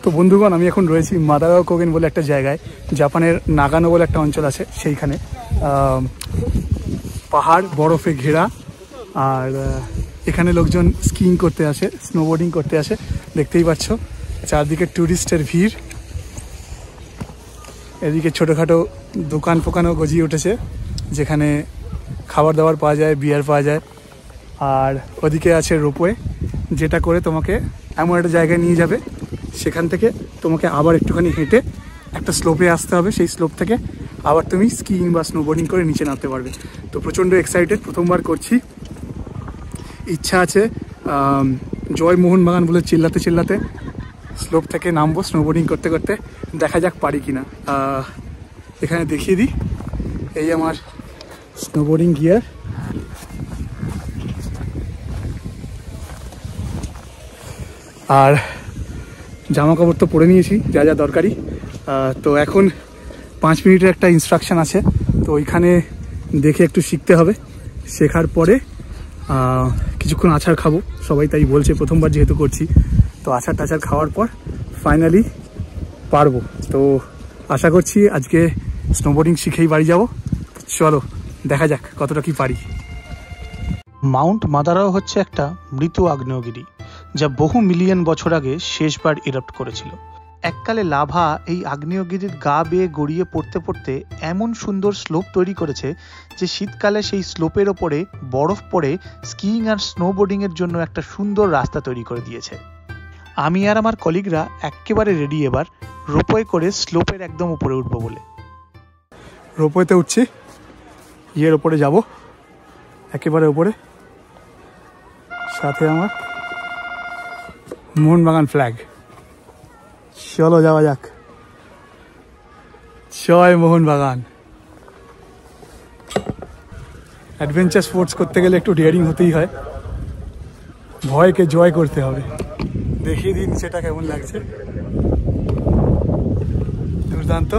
তো বন্ধুগণ, আমি এখন রয়েছি মাদাগাও কোগেন বলে একটা জায়গায়, জাপানের নাগানো বলে একটা অঞ্চল আছে সেইখানে। পাহাড় বরফে ঘেরা, আর এখানে লোকজন স্কিইং করতে আসে, স্নোবোর্ডিং করতে আসে। দেখতেই পাচ্ছ চারদিকে ট্যুরিস্টের ভিড়। এদিকে ছোটোখাটো দোকান ফোকানও গজিয়ে উঠেছে, যেখানে খাবার দাবার পাওয়া যায়, বিয়ার পাওয়া যায়। আর ওদিকে আছে রোপওয়ে, যেটা করে তোমাকে এমন একটা জায়গায় নিয়ে যাবে, সেখান থেকে তোমাকে আবার একটুখানি হেঁটে একটা স্লোপে আসতে হবে। সেই স্লোপ থেকে আবার তুমি স্কিইং বা স্নোবোর্ডিং করে নিচে নামতে পারবে। তো প্রচণ্ড এক্সাইটেড, প্রথমবার করছি। ইচ্ছা আছে জয় মোহনবাগান বলে চিল্লাতে চিল্লাতে স্লোপ থেকে নামবো স্নোবোর্ডিং করতে করতে। দেখা যাক পারি কি না। এখানে দেখিয়ে দিই, এই আমার স্নোবোর্ডিং গিয়ার। আর জামা কাপড় তো পরে নিয়েছি যা যা দরকারি। তো এখন 5 মিনিটের একটা ইনস্ট্রাকশান আছে, তো ওইখানে দেখে একটু শিখতে হবে। শেখার পরে কিছুক্ষণ আচার খাবো, সবাই তাই বলছে, প্রথমবার যেহেতু করছি। তো আচার টাচার খাওয়ার পর ফাইনালি পারবো। তো আশা করছি আজকে স্নোবোর্ডিং শিখেই বাড়ি যাব। চলো দেখা যাক কতটা কি পারি। মাউন্ট মাদারাও হচ্ছে একটা মৃত আগ্নেয়গিরি, যা বহু মিলিয়ন বছর আগে শেষবার ইরাপ্ট করেছিল। এককালে লাভা এই আগ্নেয়গিরির গা বেয়ে গড়িয়ে পড়তে পড়তে এমন সুন্দর স্লোপ তৈরি করেছে যে শীতকালে সেই স্লোপের ওপরে বরফ পড়ে স্কিইং আর স্নোবোর্ডিংয়ের জন্য একটা সুন্দর রাস্তা তৈরি করে দিয়েছে। আমি আর আমার কলিগরা একেবারে রেডি এবার রোপওয়ে করে স্লোপের একদম উপরে উঠবো বলে। রোপওয়েতে উঠছি, ইয়ের ওপরে যাব, একেবারে উপরে। সাথে আমার মোহনবাগান ফ্ল্যাগ। চলো যাওয়া যাক। জয় মোহনবাগান। অ্যাডভেঞ্চার স্পোর্টস করতে গেলে একটু ডেয়ারিং হতেই হয়, ভয়কে জয় করতে হবে। দেখিয়ে দিন সেটা কেমন লাগছে। দুর্দান্ত।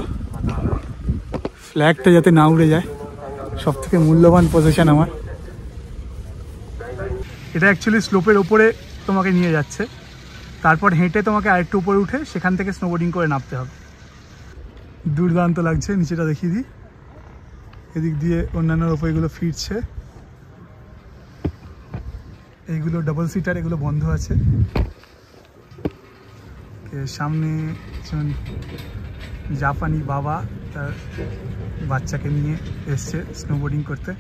ফ্ল্যাগটা যাতে না উড়ে যায়, সব থেকে মূল্যবান পজিশন আমার। এটা অ্যাকচুয়ালি স্লোপের ওপরে তোমাকে নিয়ে যাচ্ছে, তারপর হেঁটে তোমাকে আরেকটু উপরে উঠে সেখান থেকে স্নোবোর্ডিং করে নামতে হবে। দুর্দান্ত লাগছে। নিচেটা দেখিয়ে দিই, এদিক দিয়ে অন্যান্য রোপওয়েগুলো ফিরছে। এইগুলো ডাবল সিটার, এগুলো বন্ধ আছে। সামনে একজন জাপানি বাবা তার বাচ্চাকে নিয়ে এসছে স্নোবোর্ডিং করতে,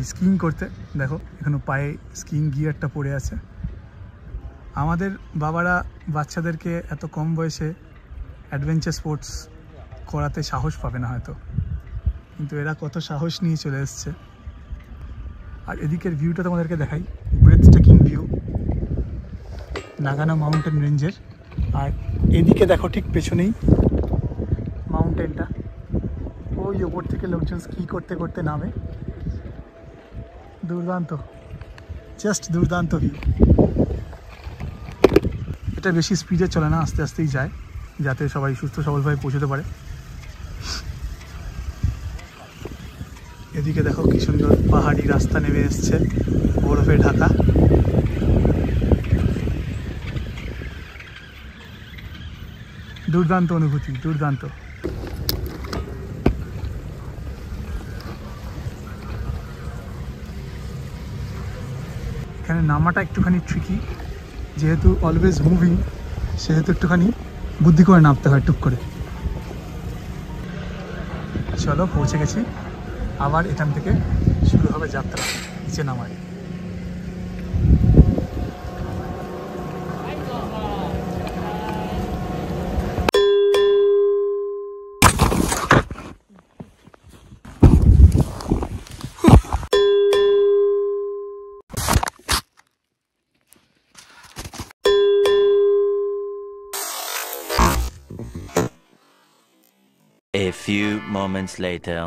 স্কিইং করতে। দেখো এখানে পায়ে স্কিইং গিয়ারটা পড়ে আছে। আমাদের বাবারা বাচ্চাদেরকে এত কম বয়সে অ্যাডভেঞ্চার স্পোর্টস করাতে সাহস পাবে না হয়তো, কিন্তু এরা কত সাহস নিয়ে চলে এসছে। আর এদিকের ভিউটা তোমাদেরকে দেখাই, ব্রেথ টেকিং ভিউ নাগানো মাউন্টেন রেঞ্জের। আর এদিকে দেখো ঠিক পেছনেই মাউন্টেনটা, ওই ওপর থেকে লোকজন স্কি করতে করতে নামে। দুর্দান্ত, জাস্ট দুর্দান্ত ভিউ। এটা বেশি স্পিডে চলে না, আস্তে আস্তেই যায়, যাতে সবাই সুস্থ সবলভাবে পৌঁছতে পারে। এদিকে দেখো কি সুন্দর পাহাড়ি রাস্তা নেমে এসছে, বরফে ঢাকা। দুর্দান্ত অনুভূতি, দুর্দান্ত। এখানে নামাটা একটুখানি ট্রিকি, যেহেতু অলওয়েজ মুভিং, সেহেতু একটুখানি বুদ্ধি করে নামতে হয় টুক করে। চলো পৌঁছে গেছি, আবার এখান থেকে শুরু হবে যাত্রা নিচে নামায়। A few moments later.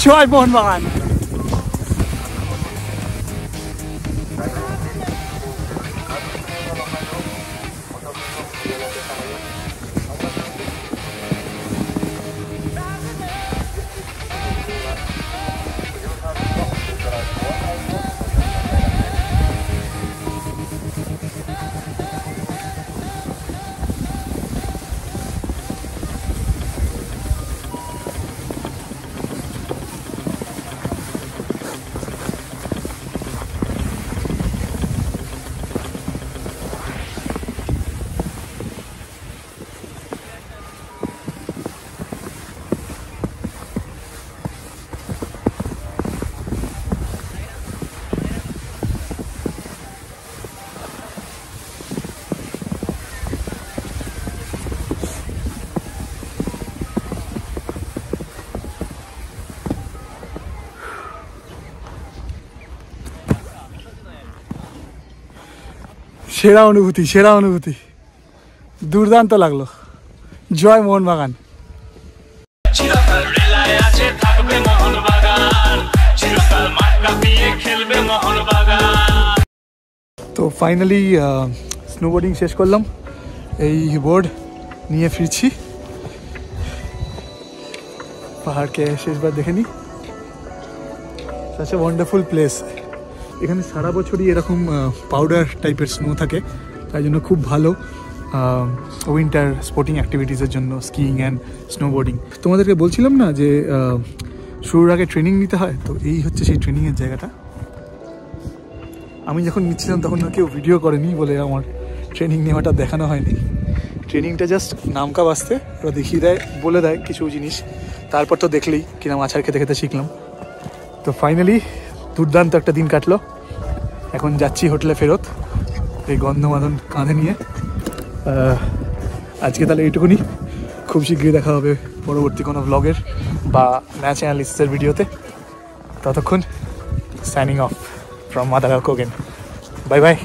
জয় মোহনবাগান। সেরা অনুভূতি, সেরা অনুভূতি, দুর্দান্ত লাগলো। জয় মোহনবাগান। তো ফাইনালি স্নোবোর্ডিং শেষ করলাম, এই বোর্ড নিয়ে ফিরছি। পাহাড়কে শেষবার দেখে নিই। Such a wonderful place. এখানে সারা বছরই এরকম পাউডার টাইপের স্নো থাকে, তাই জন্য খুব ভালো উইন্টার স্পোর্টিং অ্যাক্টিভিটিসের জন্য, স্কিইং অ্যান্ড স্নোবোর্ডিং। তোমাদেরকে বলছিলাম না যে শুরুর আগে ট্রেনিং নিতে হয়, তো এই হচ্ছে সেই ট্রেনিংয়ের জায়গাটা। আমি যখন নিচ্ছিলাম তখন কেউ ভিডিও করেনি বলে আমার ট্রেনিং নেওয়াটা দেখানো হয়নি। ট্রেনিংটা জাস্ট নামকা বাসতে ওরা দেখিয়ে দেয়, বলে দেয় কিছু জিনিস, তারপর তো দেখলেই কিনা আছাড় খেতে খেতে শিখলাম। তো ফাইনালি দুর্দান্ত একটা দিন কাটলো। এখন যাচ্ছি হোটেলে ফেরত, এই গন্ধমাদন কাঁধে নিয়ে। আজকে তাহলে এইটুকুনি। খুব শীঘ্রই দেখা হবে পরবর্তী কোনো ব্লগের বা ম্যাচ অ্যানালিসিসের ভিডিওতে। ততক্ষণ সাইনিং অফ ফ্রম মাদাগাঁও কোগেন। Bye by.